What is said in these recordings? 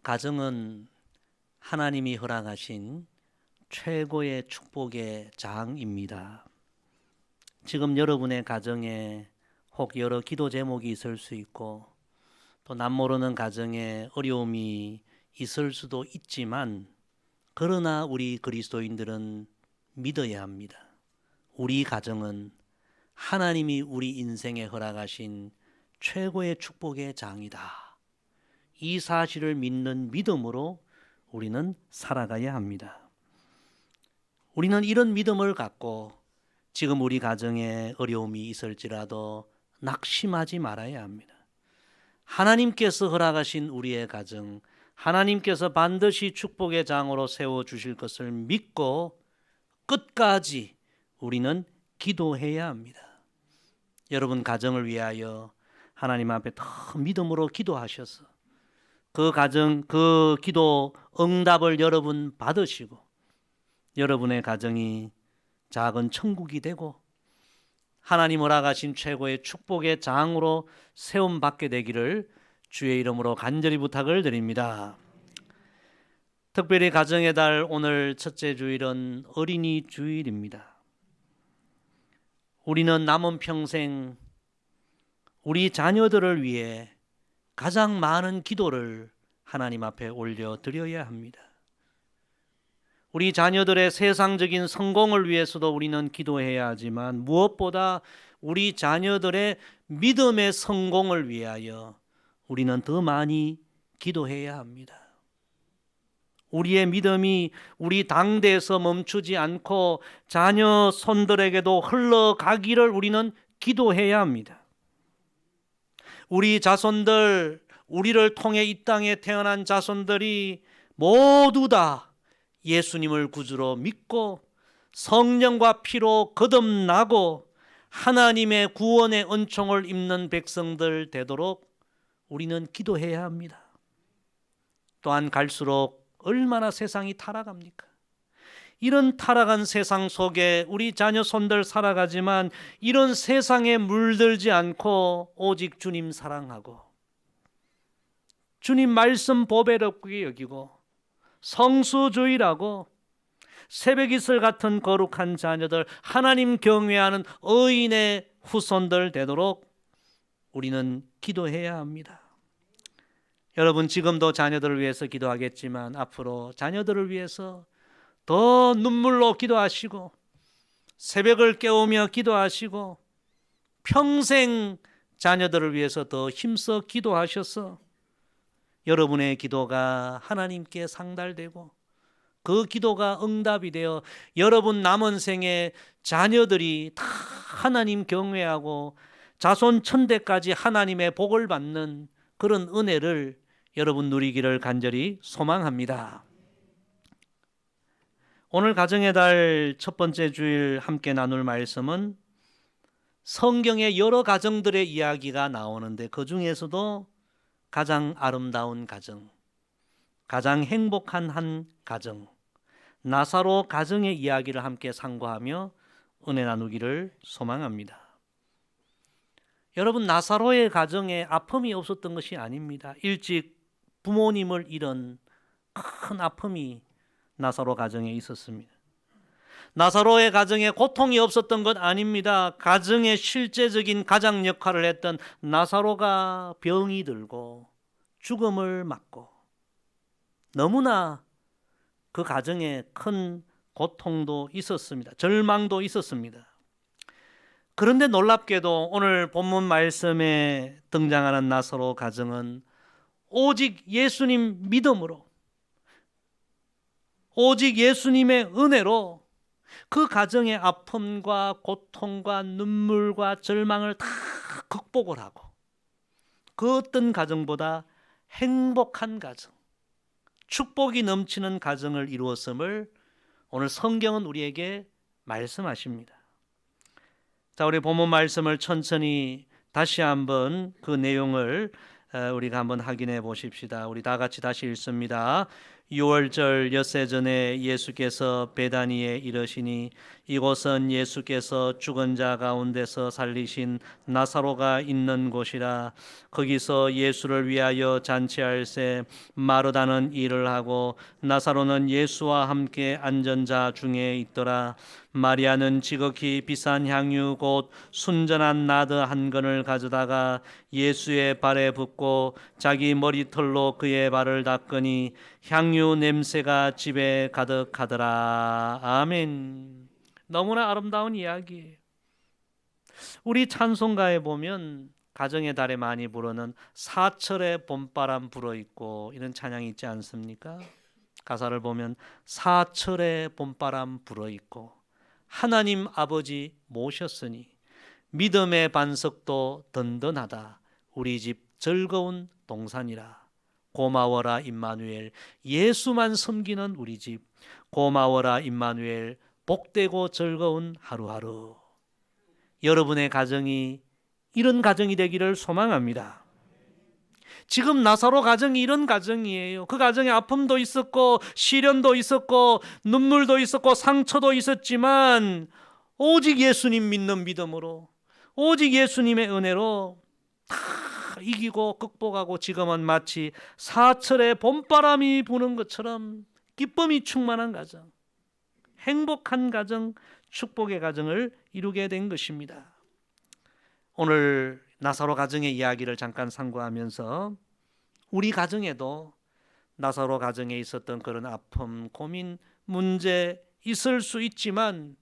가정은 하나님이 허락하신 최고의 축복의 장입니다. 지금 여러분의 가정에 혹 여러 기도 제목이 있을 수 있고 또 남모르는 가정에 어려움이 있을 수도 있지만, 그러나 우리 그리스도인들은 믿어야 합니다. 우리 가정은 하나님이 우리 인생에 허락하신 최고의 축복의 장이다. 이 사실을 믿는 믿음으로 우리는 살아가야 합니다. 우리는 이런 믿음을 갖고 지금 우리 가정에 어려움이 있을지라도 낙심하지 말아야 합니다. 하나님께서 허락하신 우리의 가정, 하나님께서 반드시 축복의 장으로 세워주실 것을 믿고 끝까지 우리는 기도해야 합니다. 여러분 가정을 위하여 하나님 앞에 더 믿음으로 기도하셔서 그 가정, 그 기도 응답을 여러분 받으시고 여러분의 가정이 작은 천국이 되고 하나님 허락하신 최고의 축복의 장으로 세움받게 되기를 주의 이름으로 간절히 부탁을 드립니다. 특별히 가정의 달 오늘 첫째 주일은 어린이 주일입니다. 우리는 남은 평생 우리 자녀들을 위해 가장 많은 기도를 하나님 앞에 올려드려야 합니다. 우리 자녀들의 세상적인 성공을 위해서도 우리는 기도해야 하지만 무엇보다 우리 자녀들의 믿음의 성공을 위하여 우리는 더 많이 기도해야 합니다. 우리의 믿음이 우리 당대에서 멈추지 않고 자녀 손들에게도 흘러가기를 우리는 기도해야 합니다. 우리 자손들, 우리를 통해 이 땅에 태어난 자손들이 모두 다 예수님을 구주로 믿고 성령과 피로 거듭나고 하나님의 구원의 은총을 입는 백성들 되도록 우리는 기도해야 합니다. 또한 갈수록 얼마나 세상이 타락합니까? 이런 타락한 세상 속에 우리 자녀 손들 살아가지만 이런 세상에 물들지 않고 오직 주님 사랑하고 주님 말씀 보배롭게 여기고 성수주의라고 새벽 이슬 같은 거룩한 자녀들, 하나님 경외하는 의인의 후손들 되도록 우리는 기도해야 합니다. 여러분 지금도 자녀들을 위해서 기도하겠지만 앞으로 자녀들을 위해서 더 눈물로 기도하시고 새벽을 깨우며 기도하시고 평생 자녀들을 위해서 더 힘써 기도하셔서 여러분의 기도가 하나님께 상달되고 그 기도가 응답이 되어 여러분 남은 생에 자녀들이 다 하나님 경외하고 자손 천대까지 하나님의 복을 받는 그런 은혜를 여러분 누리기를 간절히 소망합니다. 오늘 가정의 달 첫 번째 주일 함께 나눌 말씀은 성경의 여러 가정들의 이야기가 나오는데 그 중에서도 가장 아름다운 가정, 가장 행복한 한 가정, 나사로 가정의 이야기를 함께 상고하며 은혜 나누기를 소망합니다. 여러분 나사로의 가정에 아픔이 없었던 것이 아닙니다. 일찍 부모님을 잃은 큰 아픔이 나사로 가정에 있었습니다. 나사로의 가정에 고통이 없었던 것 아닙니다. 가정의 실제적인 가장 역할을 했던 나사로가 병이 들고 죽음을 맞고 너무나 그 가정에 큰 고통도 있었습니다. 절망도 있었습니다. 그런데 놀랍게도 오늘 본문 말씀에 등장하는 나사로 가정은 오직 예수님 믿음으로, 오직 예수님의 은혜로 그 가정의 아픔과 고통과 눈물과 절망을 다 극복을 하고 그 어떤 가정보다 행복한 가정, 축복이 넘치는 가정을 이루었음을 오늘 성경은 우리에게 말씀하십니다. 자, 우리 본문 말씀을 천천히 다시 한번 그 내용을 우리가 한번 확인해 보십시다. 우리 다 같이 다시 읽습니다. 유월절 엿새 전에 예수께서 베다니에 이르시니 이곳은 예수께서 죽은 자 가운데서 살리신 나사로가 있는 곳이라. 거기서 예수를 위하여 잔치할새 마르다는 일을 하고 나사로는 예수와 함께 앉은 자 중에 있더라. 마리아는 지극히 비싼 향유 곧 순전한 나드 한 근을 가져다가 예수의 발에 붓고 자기 머리털로 그의 발을 닦으니 향유 냄새가 집에 가득하더라. 아멘. 너무나 아름다운 이야기예요. 우리 찬송가에 보면 가정의 달에 많이 부르는 사철의 봄바람 불어있고 이런 찬양이 있지 않습니까? 가사를 보면 사철의 봄바람 불어있고 하나님 아버지 모셨으니 믿음의 반석도 든든하다. 우리 집 즐거운 동산이라. 고마워라 임마누엘. 예수만 섬기는 우리 집. 고마워라 임마누엘. 복되고 즐거운 하루하루. 여러분의 가정이 이런 가정이 되기를 소망합니다. 지금 나사로 가정이 이런 가정이에요. 그 가정에 아픔도 있었고 시련도 있었고 눈물도 있었고 상처도 있었지만 오직 예수님 믿는 믿음으로, 오직 예수님의 은혜로 다 이기고 극복하고 지금은 마치 사철의 봄바람이 부는 것처럼 기쁨이 충만한 가정, 행복한 가정, 축복의 가정을 이루게 된 것입니다. 오늘 나사로 가정의 이야기를 잠깐 상고하면서 우리 가정에도 나사로 가정에 있었던 그런 아픔, 고민, 문제 있을 수 있지만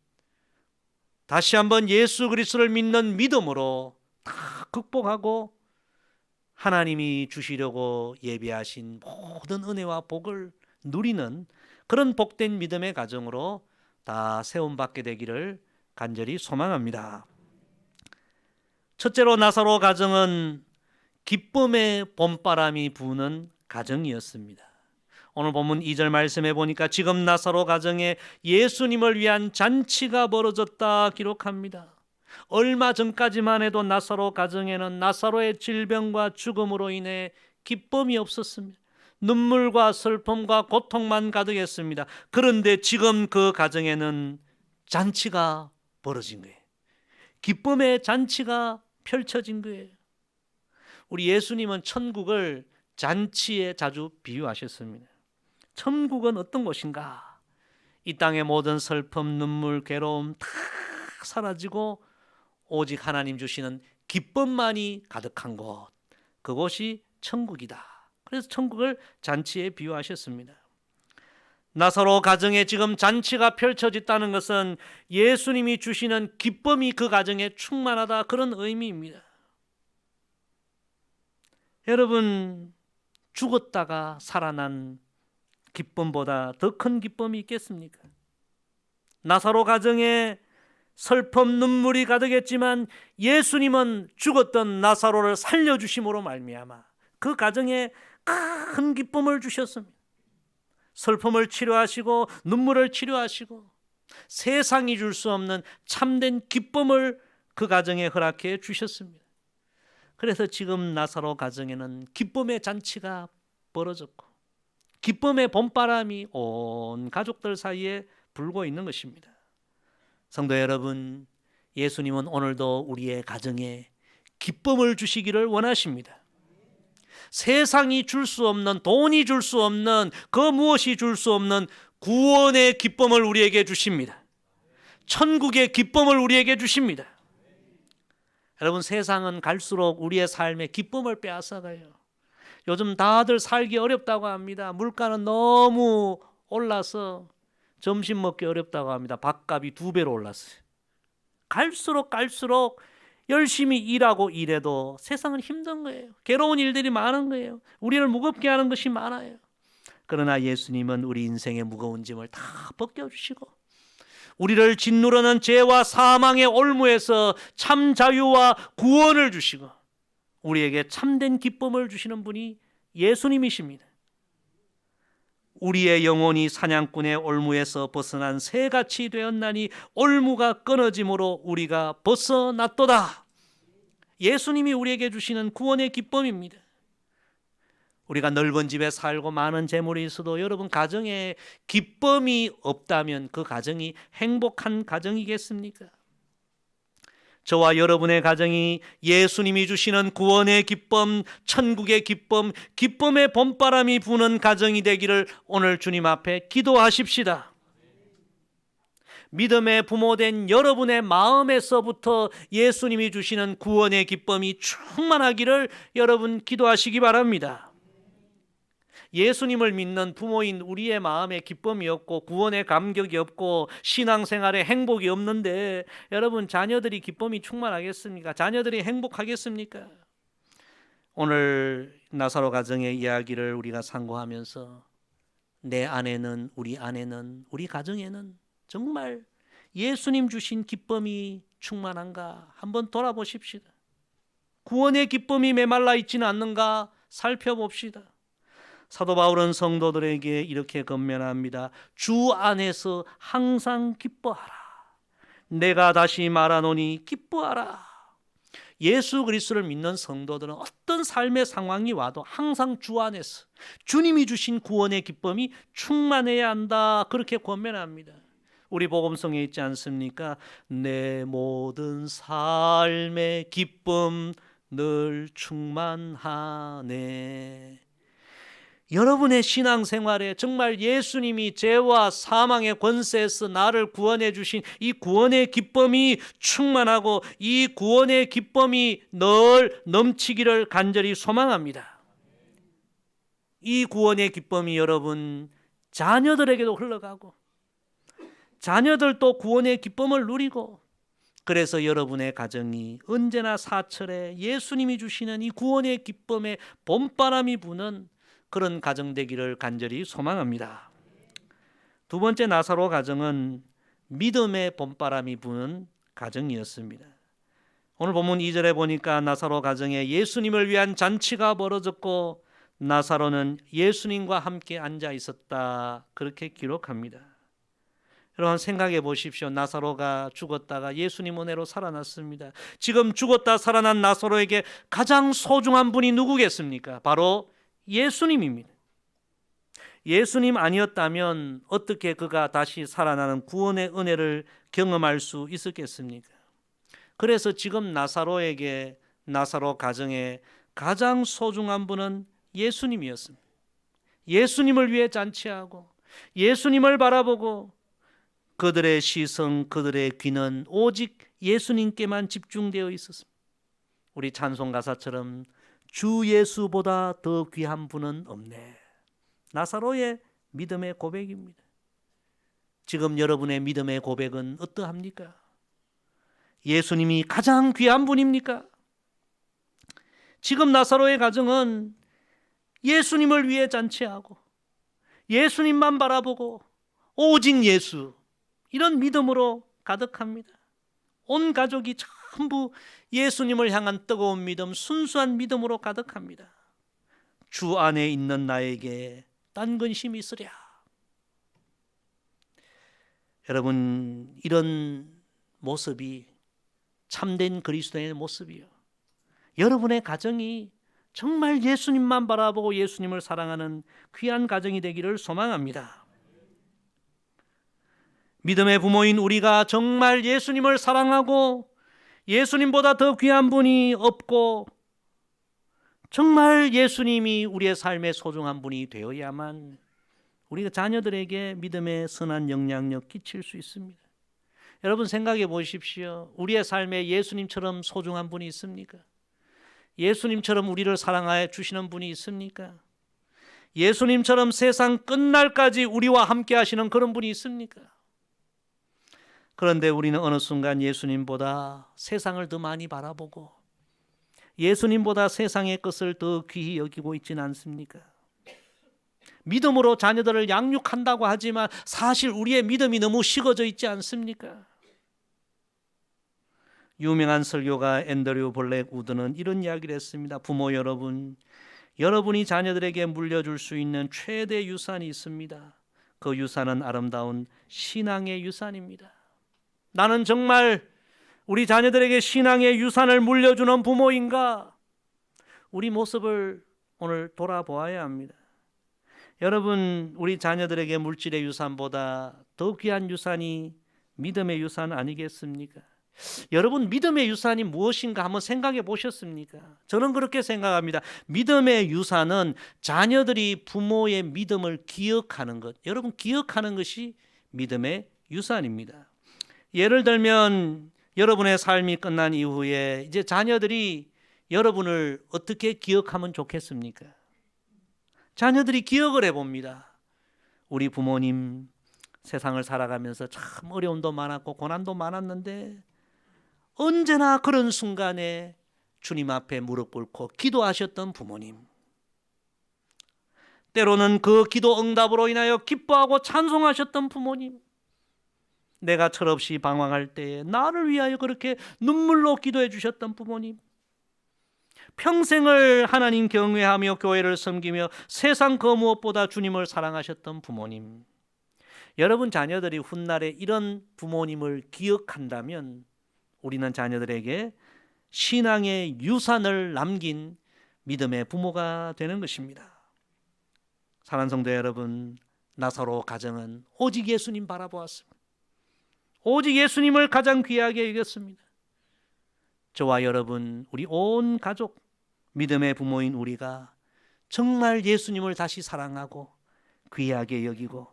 다시 한번 예수 그리스도를 믿는 믿음으로 다 극복하고 하나님이 주시려고 예비하신 모든 은혜와 복을 누리는 그런 복된 믿음의 가정으로 다 세움받게 되기를 간절히 소망합니다. 첫째로 나사로 가정은 기쁨의 봄바람이 부는 가정이었습니다. 오늘 본문 2절 말씀해 보니까 지금 나사로 가정에 예수님을 위한 잔치가 벌어졌다 기록합니다. 얼마 전까지만 해도 나사로 가정에는 나사로의 질병과 죽음으로 인해 기쁨이 없었습니다. 눈물과 슬픔과 고통만 가득했습니다. 그런데 지금 그 가정에는 잔치가 벌어진 거예요. 기쁨의 잔치가 펼쳐진 거예요. 우리 예수님은 천국을 잔치에 자주 비유하셨습니다. 천국은 어떤 곳인가? 이 땅의 모든 슬픔, 눈물, 괴로움 다 사라지고 오직 하나님 주시는 기쁨만이 가득한 곳, 그곳이 천국이다. 그래서 천국을 잔치에 비유하셨습니다. 나사로 가정에 지금 잔치가 펼쳐졌다는 것은 예수님이 주시는 기쁨이 그 가정에 충만하다, 그런 의미입니다. 여러분, 죽었다가 살아난 기쁨보다 더 큰 기쁨이 있겠습니까? 나사로 가정에 슬픔, 눈물이 가득했지만 예수님은 죽었던 나사로를 살려주심으로 말미암아 그 가정에 큰 기쁨을 주셨습니다. 슬픔을 치료하시고 눈물을 치료하시고 세상이 줄 수 없는 참된 기쁨을 그 가정에 허락해 주셨습니다. 그래서 지금 나사로 가정에는 기쁨의 잔치가 벌어졌고 기쁨의 봄바람이 온 가족들 사이에 불고 있는 것입니다. 성도 여러분, 예수님은 오늘도 우리의 가정에 기쁨을 주시기를 원하십니다. 세상이 줄 수 없는, 돈이 줄 수 없는, 그 무엇이 줄 수 없는 구원의 기쁨을 우리에게 주십니다. 천국의 기쁨을 우리에게 주십니다. 여러분, 세상은 갈수록 우리의 삶의 기쁨을 빼앗아가요. 요즘 다들 살기 어렵다고 합니다. 물가는 너무 올라서 점심 먹기 어렵다고 합니다. 밥값이 2배로 올랐어요. 갈수록 열심히 일하고 일해도 세상은 힘든 거예요. 괴로운 일들이 많은 거예요. 우리를 무겁게 하는 것이 많아요. 그러나 예수님은 우리 인생의 무거운 짐을 다 벗겨주시고 우리를 짓누르는 죄와 사망의 올무에서 참 자유와 구원을 주시고 우리에게 참된 기쁨을 주시는 분이 예수님이십니다. 우리의 영혼이 사냥꾼의 올무에서 벗어난 새같이 되었나니 올무가 끊어짐으로 우리가 벗어났도다. 예수님이 우리에게 주시는 구원의 기쁨입니다. 우리가 넓은 집에 살고 많은 재물이 있어도 여러분 가정에 기쁨이 없다면 그 가정이 행복한 가정이겠습니까? 저와 여러분의 가정이 예수님이 주시는 구원의 기쁨, 천국의 기쁨, 기쁨의 봄바람이 부는 가정이 되기를 오늘 주님 앞에 기도하십시다. 믿음의 부모된 여러분의 마음에서부터 예수님이 주시는 구원의 기쁨이 충만하기를 여러분 기도하시기 바랍니다. 예수님을 믿는 부모인 우리의 마음에 기쁨이 없고 구원의 감격이 없고 신앙생활에 행복이 없는데 여러분 자녀들이 기쁨이 충만하겠습니까? 자녀들이 행복하겠습니까? 오늘 나사로 가정의 이야기를 우리가 상고하면서 내 아내는, 우리 아내는, 우리 가정에는 정말 예수님 주신 기쁨이 충만한가 한번 돌아보십시다. 구원의 기쁨이 메말라 있지는 않는가 살펴봅시다. 사도 바울은 성도들에게 이렇게 권면합니다. 주 안에서 항상 기뻐하라. 내가 다시 말하노니 기뻐하라. 예수 그리스도를 믿는 성도들은 어떤 삶의 상황이 와도 항상 주 안에서 주님이 주신 구원의 기쁨이 충만해야 한다. 그렇게 권면합니다. 우리 복음성에 있지 않습니까? 내 모든 삶의 기쁨 늘 충만하네. 여러분의 신앙생활에 정말 예수님이 죄와 사망의 권세에서 나를 구원해 주신 이 구원의 기쁨이 충만하고 이 구원의 기쁨이 늘 넘치기를 간절히 소망합니다. 이 구원의 기쁨이 여러분 자녀들에게도 흘러가고 자녀들도 구원의 기쁨을 누리고 그래서 여러분의 가정이 언제나 사철에 예수님이 주시는 이 구원의 기쁨에 봄바람이 부는 그런 가정 되기를 간절히 소망합니다. 두 번째 나사로 가정은 믿음의 봄바람이 부는 가정이었습니다. 오늘 본문 2절에 보니까 나사로 가정에 예수님을 위한 잔치가 벌어졌고 나사로는 예수님과 함께 앉아 있었다. 그렇게 기록합니다. 여러분 생각해 보십시오. 나사로가 죽었다가 예수님 은혜로 살아났습니다. 지금 죽었다 살아난 나사로에게 가장 소중한 분이 누구겠습니까? 바로 예수님입니다. 예수님 아니었다면 어떻게 그가 다시 살아나는 구원의 은혜를 경험할 수 있었겠습니까? 그래서 지금 나사로에게 나사로 가정에 가장 소중한 분은 예수님이었습니다. 예수님을 위해 잔치하고 예수님을 바라보고 그들의 시선, 그들의 귀는 오직 예수님께만 집중되어 있었습니다. 우리 찬송 가사처럼 주 예수보다 더 귀한 분은 없네. 나사로의 믿음의 고백입니다. 지금 여러분의 믿음의 고백은 어떠합니까? 예수님이 가장 귀한 분입니까? 지금 나사로의 가정은 예수님을 위해 잔치하고 예수님만 바라보고 오직 예수, 이런 믿음으로 가득합니다. 온 가족이 전부 예수님을 향한 뜨거운 믿음, 순수한 믿음으로 가득합니다. 주 안에 있는 나에게 딴 근심이 있으랴. 여러분 이런 모습이 참된 그리스도의 모습이요. 여러분의 가정이 정말 예수님만 바라보고 예수님을 사랑하는 귀한 가정이 되기를 소망합니다. 믿음의 부모인 우리가 정말 예수님을 사랑하고 예수님보다 더 귀한 분이 없고 정말 예수님이 우리의 삶의 소중한 분이 되어야만 우리가 자녀들에게 믿음의 선한 영향력 끼칠 수 있습니다. 여러분 생각해 보십시오. 우리의 삶에 예수님처럼 소중한 분이 있습니까? 예수님처럼 우리를 사랑하여 주시는 분이 있습니까? 예수님처럼 세상 끝날까지 우리와 함께 하시는 그런 분이 있습니까? 그런데 우리는 어느 순간 예수님보다 세상을 더 많이 바라보고 예수님보다 세상의 것을 더 귀히 여기고 있지는 않습니까? 믿음으로 자녀들을 양육한다고 하지만 사실 우리의 믿음이 너무 식어져 있지 않습니까? 유명한 설교가 앤드류 블랙 우드는 이런 이야기를 했습니다. 부모 여러분, 여러분이 자녀들에게 물려줄 수 있는 최대 유산이 있습니다. 그 유산은 아름다운 신앙의 유산입니다. 나는 정말 우리 자녀들에게 신앙의 유산을 물려주는 부모인가? 우리 모습을 오늘 돌아보아야 합니다. 여러분, 우리 자녀들에게 물질의 유산보다 더 귀한 유산이 믿음의 유산 아니겠습니까? 여러분, 믿음의 유산이 무엇인가 한번 생각해 보셨습니까? 저는 그렇게 생각합니다. 믿음의 유산은 자녀들이 부모의 믿음을 기억하는 것, 여러분 기억하는 것이 믿음의 유산입니다. 예를 들면 여러분의 삶이 끝난 이후에 이제 자녀들이 여러분을 어떻게 기억하면 좋겠습니까? 자녀들이 기억을 해봅니다. 우리 부모님 세상을 살아가면서 참 어려움도 많았고 고난도 많았는데 언제나 그런 순간에 주님 앞에 무릎 꿇고 기도하셨던 부모님, 때로는 그 기도 응답으로 인하여 기뻐하고 찬송하셨던 부모님, 내가 철없이 방황할 때에 나를 위하여 그렇게 눈물로 기도해 주셨던 부모님, 평생을 하나님 경외하며 교회를 섬기며 세상 그 무엇보다 주님을 사랑하셨던 부모님, 여러분 자녀들이 훗날에 이런 부모님을 기억한다면 우리는 자녀들에게 신앙의 유산을 남긴 믿음의 부모가 되는 것입니다. 사랑하는 성도 여러분, 나사로 가정은 오직 예수님 바라보았습니다. 오직 예수님을 가장 귀하게 여겼습니다. 저와 여러분, 우리 온 가족, 믿음의 부모인 우리가 정말 예수님을 다시 사랑하고 귀하게 여기고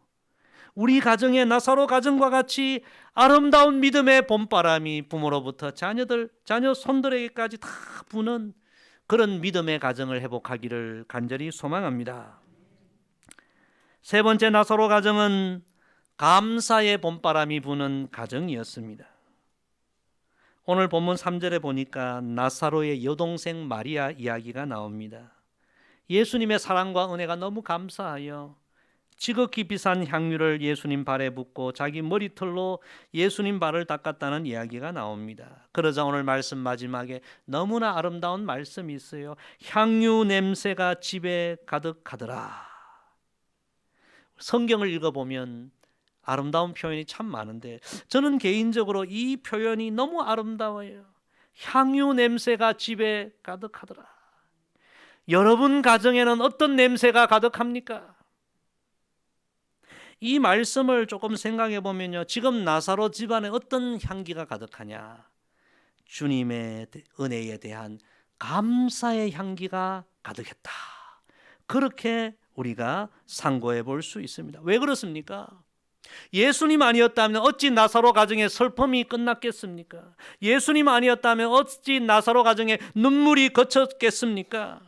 우리 가정의 나사로 가정과 같이 아름다운 믿음의 봄바람이 부모로부터 자녀 손들에게까지 다 부는 그런 믿음의 가정을 회복하기를 간절히 소망합니다. 세 번째 나사로 가정은 감사의 봄바람이 부는 가정이었습니다. 오늘 본문 3절에 보니까 나사로의 여동생 마리아 이야기가 나옵니다. 예수님의 사랑과 은혜가 너무 감사하여 지극히 비싼 향유를 예수님 발에 붓고 자기 머리털로 예수님 발을 닦았다는 이야기가 나옵니다. 그러자 오늘 말씀 마지막에 너무나 아름다운 말씀이 있어요. 향유 냄새가 집에 가득하더라. 성경을 읽어보면 아름다운 표현이 참 많은데 저는 개인적으로 이 표현이 너무 아름다워요. 향유 냄새가 집에 가득하더라. 여러분 가정에는 어떤 냄새가 가득합니까? 이 말씀을 조금 생각해 보면요, 지금 나사로 집안에 어떤 향기가 가득하냐? 주님의 은혜에 대한 감사의 향기가 가득했다. 그렇게 우리가 상고해 볼 수 있습니다. 왜 그렇습니까? 예수님 아니었다면 어찌 나사로 가정의 슬픔이 끝났겠습니까? 예수님 아니었다면 어찌 나사로 가정에 눈물이 그쳤겠습니까?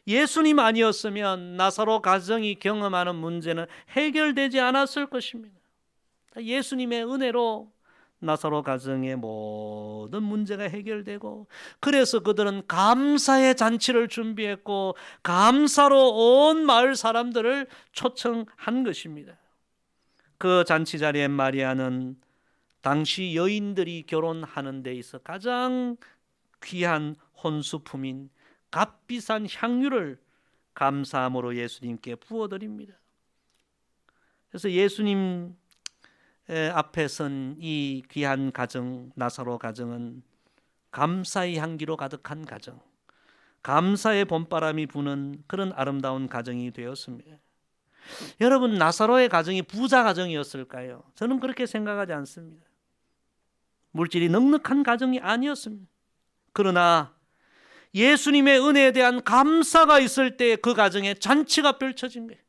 예수님 아니었으면 나사로 가정이 경험하는 문제는 해결되지 않았을 것입니다. 예수님의 은혜로 나사로 가정의 모든 문제가 해결되고, 그래서 그들은 감사의 잔치를 준비했고 감사로 온 마을 사람들을 초청한 것입니다. 그 잔치 자리에 마리아는 당시 여인들이 결혼하는 데 있어 가장 귀한 혼수품인 값비싼 향유를 감사함으로 예수님께 부어드립니다. 그래서 예수님 앞에 선 이 귀한 가정, 나사로 가정은 감사의 향기로 가득한 가정, 감사의 봄바람이 부는 그런 아름다운 가정이 되었습니다. 여러분, 나사로의 가정이 부자 가정이었을까요? 저는 그렇게 생각하지 않습니다. 물질이 넉넉한 가정이 아니었습니다. 그러나 예수님의 은혜에 대한 감사가 있을 때 그 가정에 잔치가 펼쳐진 거예요.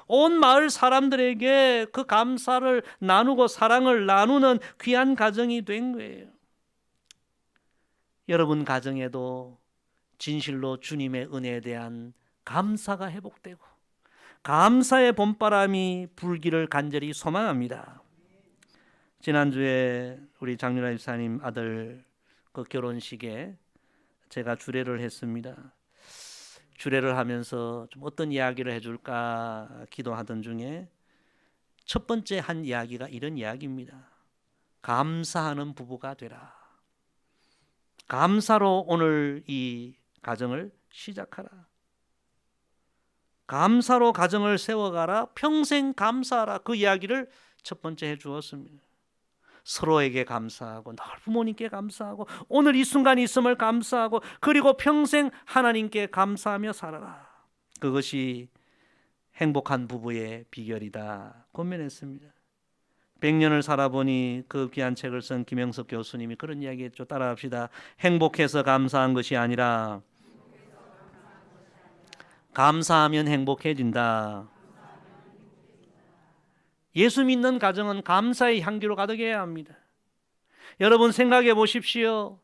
온 마을 사람들에게 그 감사를 나누고 사랑을 나누는 귀한 가정이 된 거예요. 여러분 가정에도 진실로 주님의 은혜에 대한 감사가 회복되고 감사의 봄바람이 불기를 간절히 소망합니다. 지난주에 우리 장윤아 집사님 아들 그 결혼식에 제가 주례를 했습니다. 주례를 하면서 좀 어떤 이야기를 해줄까 기도하던 중에 첫 번째 한 이야기가 이런 이야기입니다. 감사하는 부부가 되라. 감사로 오늘 이 가정을 시작하라. 감사로 가정을 세워가라. 평생 감사하라. 그 이야기를 첫 번째 해주었습니다. 서로에게 감사하고 늘 부모님께 감사하고 오늘 이 순간이 있음을 감사하고 그리고 평생 하나님께 감사하며 살아라. 그것이 행복한 부부의 비결이다 권면했습니다. 100년을 살아보니 그 귀한 책을 쓴 김영석 교수님이 그런 이야기했죠. 따라합시다. 행복해서 감사한 것이 아니라 감사하면 행복해진다. 예수 믿는 가정은 감사의 향기로 가득해야 합니다. 여러분 생각해 보십시오.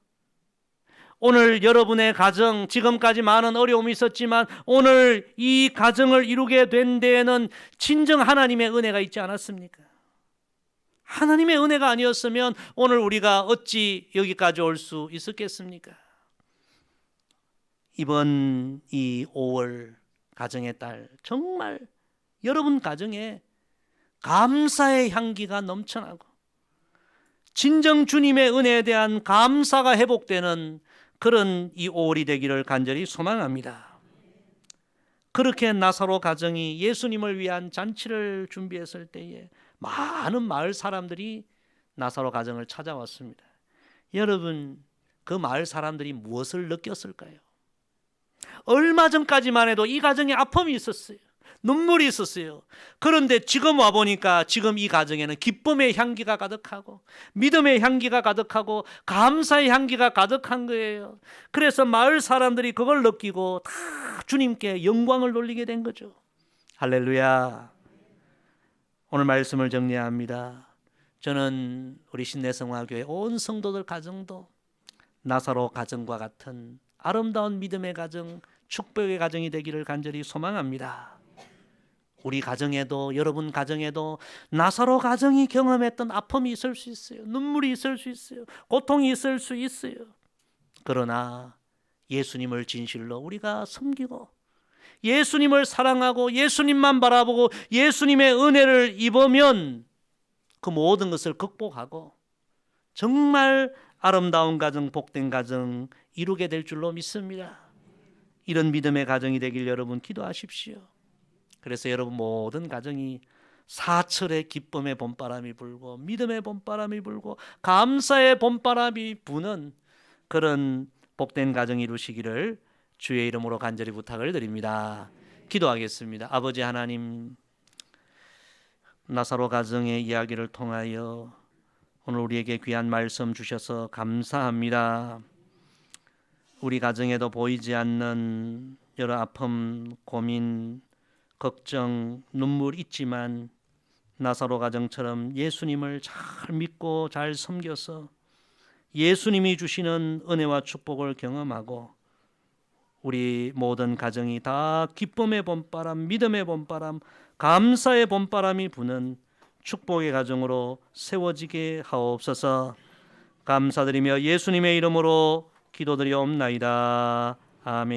오늘 여러분의 가정, 지금까지 많은 어려움이 있었지만 오늘 이 가정을 이루게 된 데에는 진정 하나님의 은혜가 있지 않았습니까? 하나님의 은혜가 아니었으면 오늘 우리가 어찌 여기까지 올 수 있었겠습니까? 이번 이 5월 가정의 달, 정말 여러분 가정에 감사의 향기가 넘쳐나고 진정 주님의 은혜에 대한 감사가 회복되는 그런 이 5월이 되기를 간절히 소망합니다. 그렇게 나사로 가정이 예수님을 위한 잔치를 준비했을 때에 많은 마을 사람들이 나사로 가정을 찾아왔습니다. 여러분, 그 마을 사람들이 무엇을 느꼈을까요? 얼마 전까지만 해도 이 가정에 아픔이 있었어요. 눈물이 있었어요. 그런데 지금 와보니까 지금 이 가정에는 기쁨의 향기가 가득하고 믿음의 향기가 가득하고 감사의 향기가 가득한 거예요. 그래서 마을 사람들이 그걸 느끼고 다 주님께 영광을 돌리게 된 거죠. 할렐루야. 오늘 말씀을 정리합니다. 저는 우리 신내성화교회 온 성도들 가정도 나사로 가정과 같은 아름다운 믿음의 가정, 축복의 가정이 되기를 간절히 소망합니다. 우리 가정에도 여러분 가정에도 나사로 가정이 경험했던 아픔이 있을 수 있어요. 눈물이 있을 수 있어요. 고통이 있을 수 있어요. 그러나 예수님을 진실로 우리가 섬기고 예수님을 사랑하고 예수님만 바라보고 예수님의 은혜를 입으면 그 모든 것을 극복하고 정말 아름다운 가정, 복된 가정 이루게 될 줄로 믿습니다. 이런 믿음의 가정이 되길 여러분 기도하십시오. 그래서 여러분 모든 가정이 사철의 기쁨의 봄바람이 불고 믿음의 봄바람이 불고 감사의 봄바람이 부는 그런 복된 가정 이루시기를 주의 이름으로 간절히 부탁을 드립니다. 기도하겠습니다. 아버지 하나님, 나사로 가정의 이야기를 통하여 오늘 우리에게 귀한 말씀 주셔서 감사합니다. 우리 가정에도 보이지 않는 여러 아픔, 고민, 걱정, 눈물 있지만 나사로 가정처럼 예수님을 잘 믿고 잘 섬겨서 예수님이 주시는 은혜와 축복을 경험하고 우리 모든 가정이 다 기쁨의 봄바람, 믿음의 봄바람, 감사의 봄바람이 부는 축복의 가정으로 세워지게 하옵소서. 감사드리며 예수님의 이름으로 기도드리옵나이다. 아멘.